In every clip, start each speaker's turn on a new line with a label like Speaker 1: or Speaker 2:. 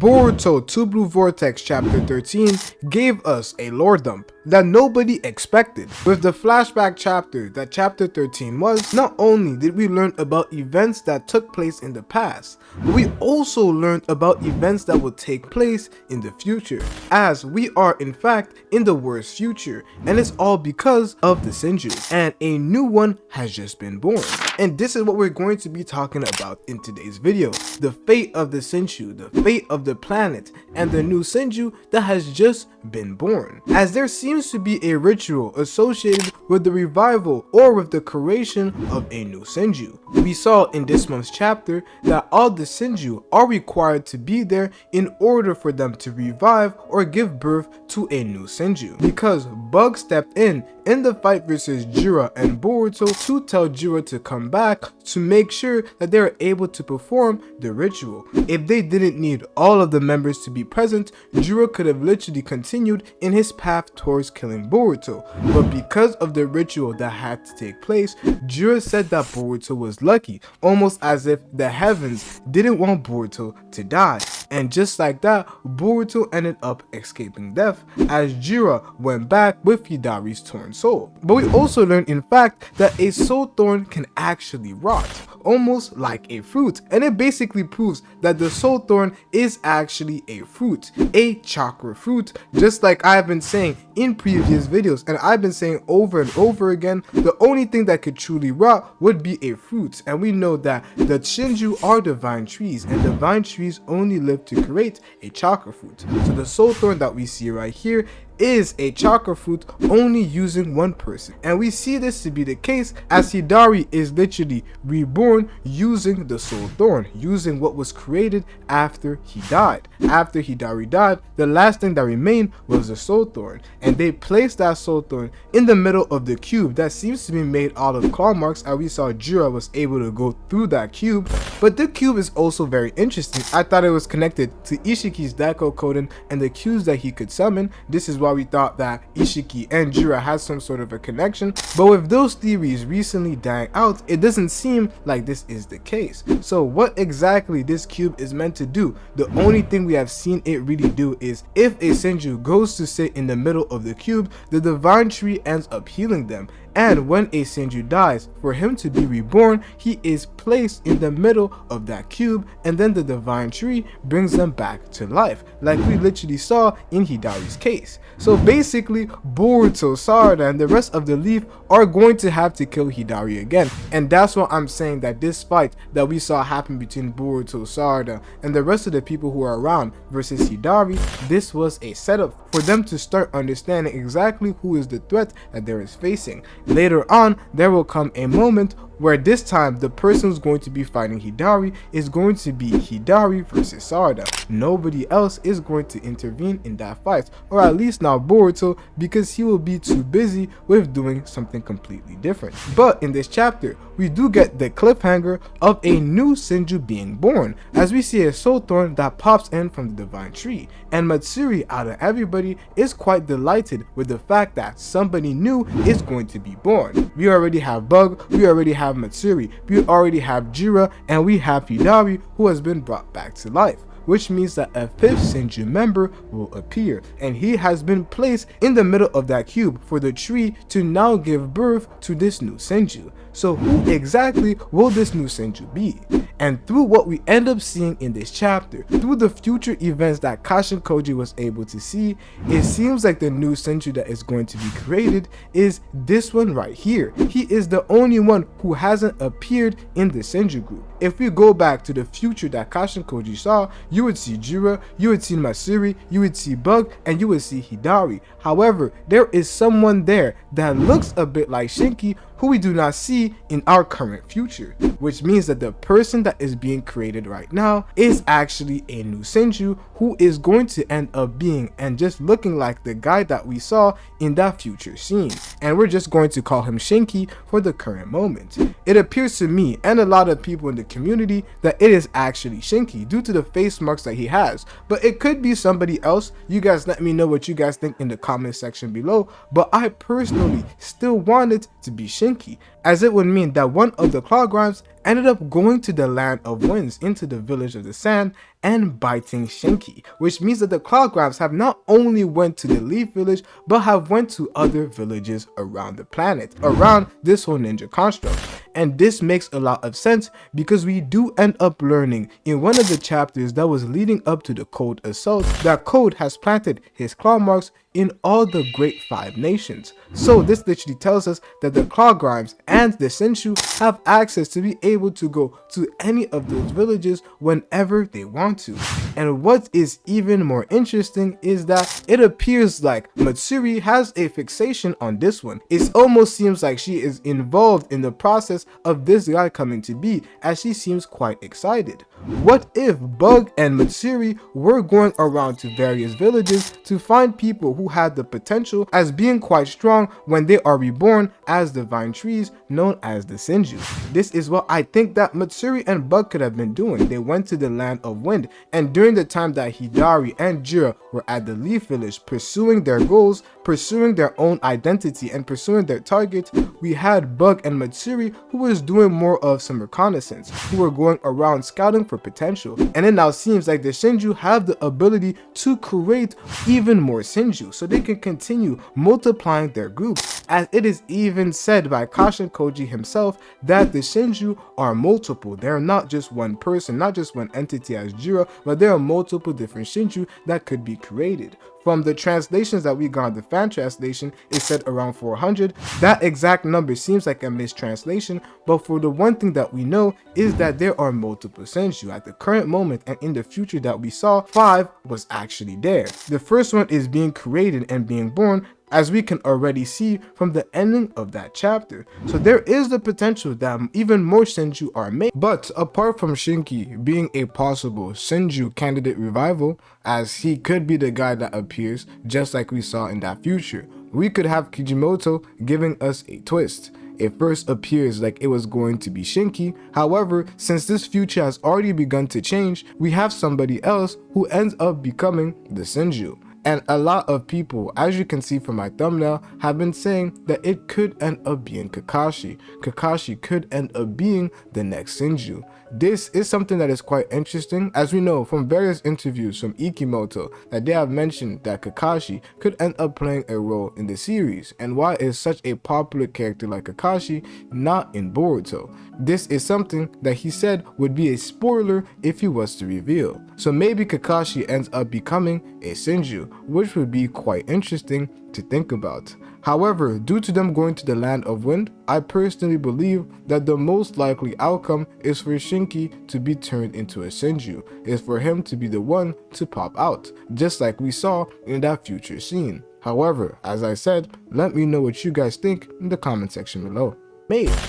Speaker 1: Boruto 2 Blue Vortex Chapter 13 gave us a lore dump that nobody expected. With the flashback chapter that Chapter 13 was, not only did we learn about events that took place in the past, but we also learned about events that will take place in the future, as we are in fact in the worst future, and it's all because of the Shinju, and a new one has just been born. And this is what we're going to be talking about in today's video: the fate of the Shinju, the fate of the planet, and the new Shinju that has just been born, as there seems to be a ritual associated with the revival or with the creation of a new Shinju. We saw in this month's chapter that all the Shinju are required to be there in order for them to revive or give birth to a new Shinju, because Bug stepped in the fight versus Jira and Boruto to tell Jira to come back to make sure that they are able to perform the ritual. If they didn't need all of the members to be present, Jira could have literally continued in his path towards killing Boruto, but because of the ritual that had to take place, Jira said that Boruto was lucky, almost as if the heavens didn't want Boruto to die. And just like that, Boruto ended up escaping death as Jira went back with Hidari's torn soul. But we also learned in fact that a soul thorn can actually rot, almost like a fruit, and it basically proves that the soul thorn is actually a fruit, a chakra fruit, just like I've been saying in previous videos, and I've been saying over and over again, the only thing that could truly rot would be a fruit, and we know that the Shinju are divine trees, and divine trees only live to create a chakra fruit. So the soul thorn that we see right here is a chakra fruit only using one person, and we see this to be the case as Hidari is literally reborn using the soul thorn, using what was created after he died. After Hidari died, the last thing that remained was the soul thorn, and they placed that soul thorn in the middle of the cube that seems to be made out of claw marks, and we saw Jira was able to go through that cube. But the cube is also very interesting. I thought it was connected to Ishiki's Daiko Koden and the cubes that he could summon. This is why we thought that Ishiki and Jira had some sort of a connection, but with those theories recently dying out, it doesn't seem like this is the case. So what exactly this cube is meant to do, the only thing we have seen it really do is if a Shinju goes to sit in the middle of the cube, the divine tree ends up healing them. And when a Shinju dies, for him to be reborn, he is placed in the middle of that cube, and then the divine tree brings them back to life, like we literally saw in Hidari's case. So basically, Boruto, Sarada, and the rest of the Leaf are going to have to kill Hidari again, and that's why I'm saying that this fight that we saw happen between Boruto, Sarada, and the rest of the people who are around versus Hidari, this was a setup for them to start understanding exactly who is the threat that there is facing. Later on, there will come a moment where this time the person who's going to be fighting Hidari is going to be Hidari versus Sarada. Nobody else is going to intervene in that fight, or at least not Boruto, because he will be too busy with doing something completely different. But in this chapter, we do get the cliffhanger of a new Shinju being born, as we see a soul thorn that pops in from the divine tree, and Matsuri out of everybody is quite delighted with the fact that somebody new is going to be born. We already have Bug, we already have Matsuri, we already have Jira, and we have Hidari who has been brought back to life, which means that a fifth Shinju member will appear, and he has been placed in the middle of that cube for the tree to now give birth to this new Shinju. So who exactly will this new Shinju be? And through what we end up seeing in this chapter, through the future events that Kashin Koji was able to see, it seems like the new Shinju that is going to be created is this one right here. He is the only one who hasn't appeared in the Shinju group. If we go back to the future that Kashin Koji saw, you would see Jira, you would see Matsuri, you would see Bug, and you would see Hidari. However, there is someone there that looks a bit like Shinki who we do not see in our current future, which means that the person that is being created right now is actually a new Shinju who is going to end up being and just looking like the guy that we saw in that future scene, and we're just going to call him Shinki for the current moment. It appears to me and a lot of people in the community that it is actually Shinki due to the face marks that he has, but it could be somebody else. You guys let me know what you guys think in the comment section below, but I personally still want it to be Shinki, as it would mean that one of the claw grimes ended up going to the land of winds, into the village of the sand, and biting Shinki, which means that the Cloudgrams have not only went to the Leaf Village, but have went to other villages around the planet, around this whole ninja construct. And this makes a lot of sense because we do end up learning in one of the chapters that was leading up to the Code Assault that Code has planted his claw marks in all the Great Five Nations. So this literally tells us that the Cloudgrams and the Shinju have access to be able to go to any of those villages whenever they want to. And what is even more interesting is that it appears like Matsuri has a fixation on this one. It almost seems like she is involved in the process of this guy coming to be, as she seems quite excited. What if Bug and Matsuri were going around to various villages to find people who had the potential as being quite strong when they are reborn as divine trees known as the Shinju? This is what I think that Matsuri and Bug could have been doing. They went to the land of wind, and during the time that Hidari and Jira were at the Leaf Village pursuing their goals, pursuing their own identity, and pursuing their target, we had Bug and Matsuri who was doing more of some reconnaissance, who were going around scouting for potential. And it now seems like the Shinju have the ability to create even more Shinju so they can continue multiplying their groups, as it is even said by Kashin Koji himself that the Shinju are multiple. They're not just one person, not just one entity as Jira, but there are multiple different Shinju that could be created. From the translations that we got, the fan translation, it said around 400. That exact number seems like a mistranslation, but for the one thing that we know is that there are multiple Shinju. At the current moment and in the future that we saw, 5 was actually there. The first one is being created and being born, as we can already see from the ending of that chapter. So there is the potential that even more Shinju are made. But apart from Shinki being a possible Shinju candidate revival, as he could be the guy that appears just like we saw in that future, we could have Kishimoto giving us a twist. It first appears like it was going to be Shinki. However, since this future has already begun to change, we have somebody else who ends up becoming the Shinju. And a lot of people, as you can see from my thumbnail, have been saying that it could end up being Kakashi. Kakashi could end up being the next Shinju. This is something that is quite interesting, as we know from various interviews from Ikimoto that they have mentioned that Kakashi could end up playing a role in the series. And why is such a popular character like Kakashi not in Boruto? This is something that he said would be a spoiler if he was to reveal. So maybe Kakashi ends up becoming a Shinju, which would be quite interesting to think about. However, due to them going to the land of wind, I personally believe that the most likely outcome is for Shinki to be turned into a Shinju, is for him to be the one to pop out, just like we saw in that future scene. However, as I said, let me know what you guys think in the comment section below.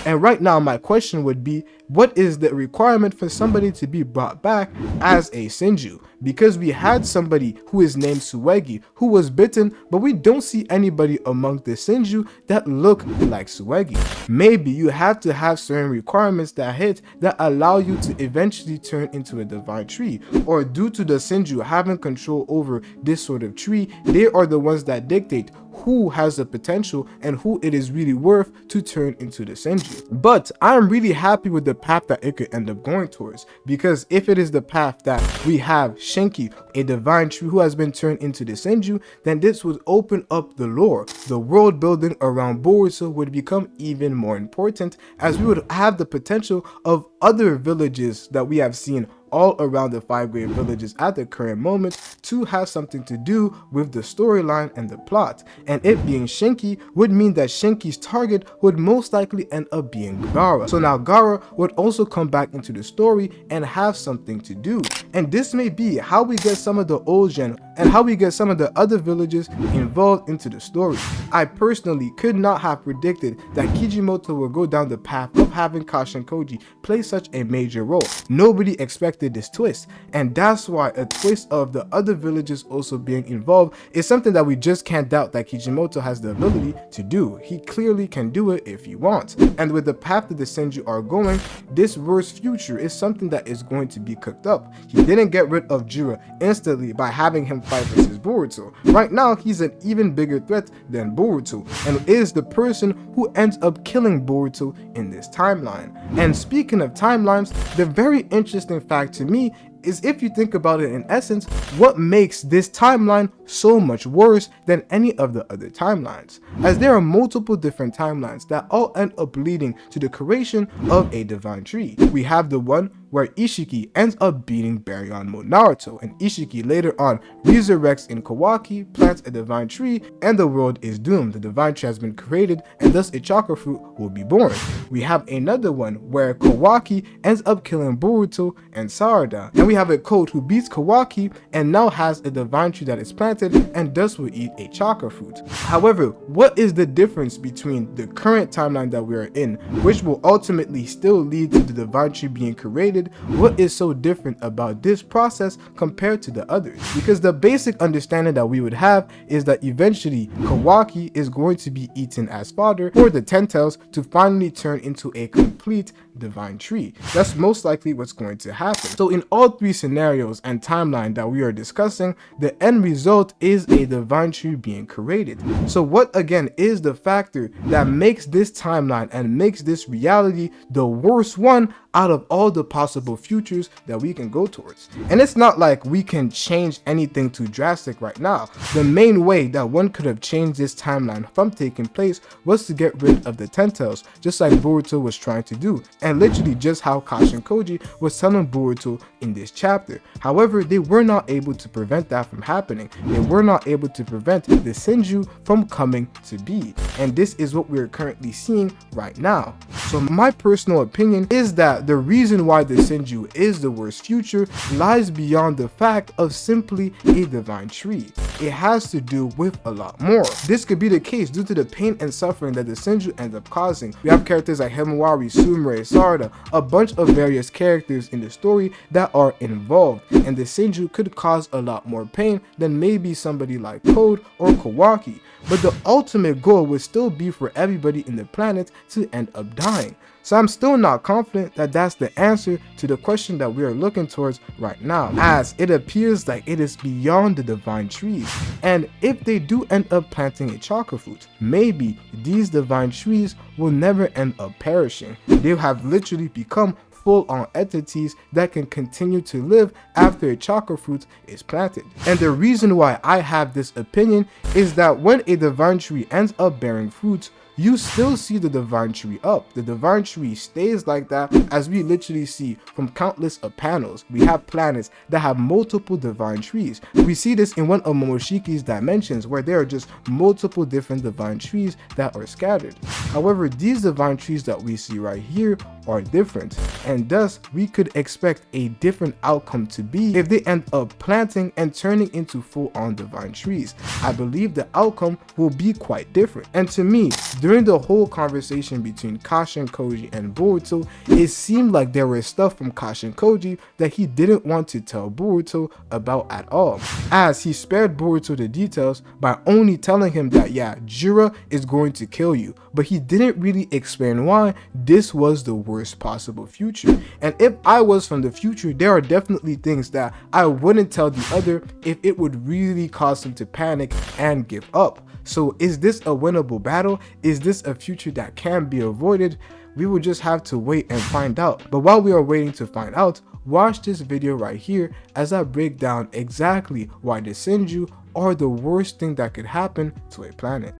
Speaker 1: And right now my question would be, what is the requirement for somebody to be brought back as a Shinju? Because we had somebody who is named Suegi who was bitten, but we don't see anybody among the Shinju that look like Suegi. Maybe you have to have certain requirements that hit that allow you to eventually turn into a divine tree, or due to the Shinju having control over this sort of tree, they are the ones that dictate who has the potential and who it is really worth to turn into the Shinju. But I'm really happy with the path that it could end up going towards, because if it is the path that we have Shinki, a divine tree who has been turned into the Shinju, then this would open up the lore. The world building around Boruto would become even more important, as we would have the potential of other villages that we have seen all around the 5 great villages at the current moment to have something to do with the storyline and the plot. And it being Shinki would mean that Shinki's target would most likely end up being Gaara. So now Gaara would also come back into the story and have something to do. And this may be how we get some of the old gen and how we get some of the other villages involved into the story. I personally could not have predicted that Kishimoto would go down the path of having Kashin Koji play such a major role. Nobody expected this twist, and that's why a twist of the other villages also being involved is something that we just can't doubt that Kishimoto has the ability to do. He clearly can do it if he wants. And with the path that the Shinju are going, this worst future is something that is going to be cooked up. He didn't get rid of Jira instantly by having him fight versus Boruto. Right now, he's an even bigger threat than Boruto, and is the person who ends up killing Boruto in this timeline. And speaking of timelines, the very interesting fact to me is, if you think about it in essence, what makes this timeline so much worse than any of the other timelines, as there are multiple different timelines that all end up leading to the creation of a divine tree. We have the one where Ishiki ends up beating Baryon Naruto, and Ishiki later on resurrects in Kawaki, plants a divine tree, and the world is doomed. The divine tree has been created, and thus a chakra fruit will be born. We have another one where Kawaki ends up killing Boruto and Sarada, and we have a Code who beats Kawaki and now has a divine tree that is planted, and thus will eat a chakra fruit. However, what is the difference between the current timeline that we are in, which will ultimately still lead to the divine tree being created? What is so different about this process compared to the others? Because the basic understanding that we would have is that eventually Kawaki is going to be eaten as fodder for the Ten Tails to finally turn into a complete divine tree. That's most likely what's going to happen. So in all three scenarios and timeline that we are discussing, the end result is a divine tree being created. So what again is the factor that makes this timeline and makes this reality the worst one out of all the possible futures that we can go towards? And it's not like we can change anything too drastic right now. The main way that one could have changed this timeline from taking place was to get rid of the Ten Tails, just like Boruto was trying to do, and literally just how Kashin Koji was telling Boruto in this chapter. However, they were not able to prevent that from happening. They were not able to prevent the Shinju from coming to be, and this is what we're currently seeing right now. So my personal opinion is that the reason why the Shinju is the worst future lies beyond the fact of simply a divine tree. It has to do with a lot more. This could be the case due to the pain and suffering that the Shinju ends up causing. We have characters like Himawari, Sumire, Sarada, a bunch of various characters in the story that are involved, and the Shinju could cause a lot more pain than maybe somebody like Code or Kawaki. But the ultimate goal would still be for everybody in the planet to end up dying. So I'm still not confident that that's the answer to the question that we are looking towards right now, as it appears like it is beyond the divine trees. And if they do end up planting a chakra fruit, maybe these divine trees will never end up perishing. They'll have literally become full-on entities that can continue to live after a chakra fruit is planted. And the reason why I have this opinion is that when a divine tree ends up bearing fruits, you still see the divine tree up. The divine tree stays like that, as we literally see from countless of panels. We have planets that have multiple divine trees. We see this in one of Momoshiki's dimensions, where there are just multiple different divine trees that are scattered. However, these divine trees that we see right here are different, and thus we could expect a different outcome to be if they end up planting and turning into full-on divine trees. I believe the outcome will be quite different. And to me, during the whole conversation between Kashin Koji and Boruto, it seemed like there was stuff from Kashin Koji that he didn't want to tell Boruto about at all, as he spared Boruto the details by only telling him that yeah, Jira is going to kill you, but he didn't really explain why this was the worst possible future. And if I was from the future, there are definitely things that I wouldn't tell the other if it would really cause him to panic and give up. So is this a winnable battle? Is this a future that can be avoided? We will just have to wait and find out. But while we are waiting to find out, watch this video right here as I break down exactly why the Shinju are the worst thing that could happen to a planet.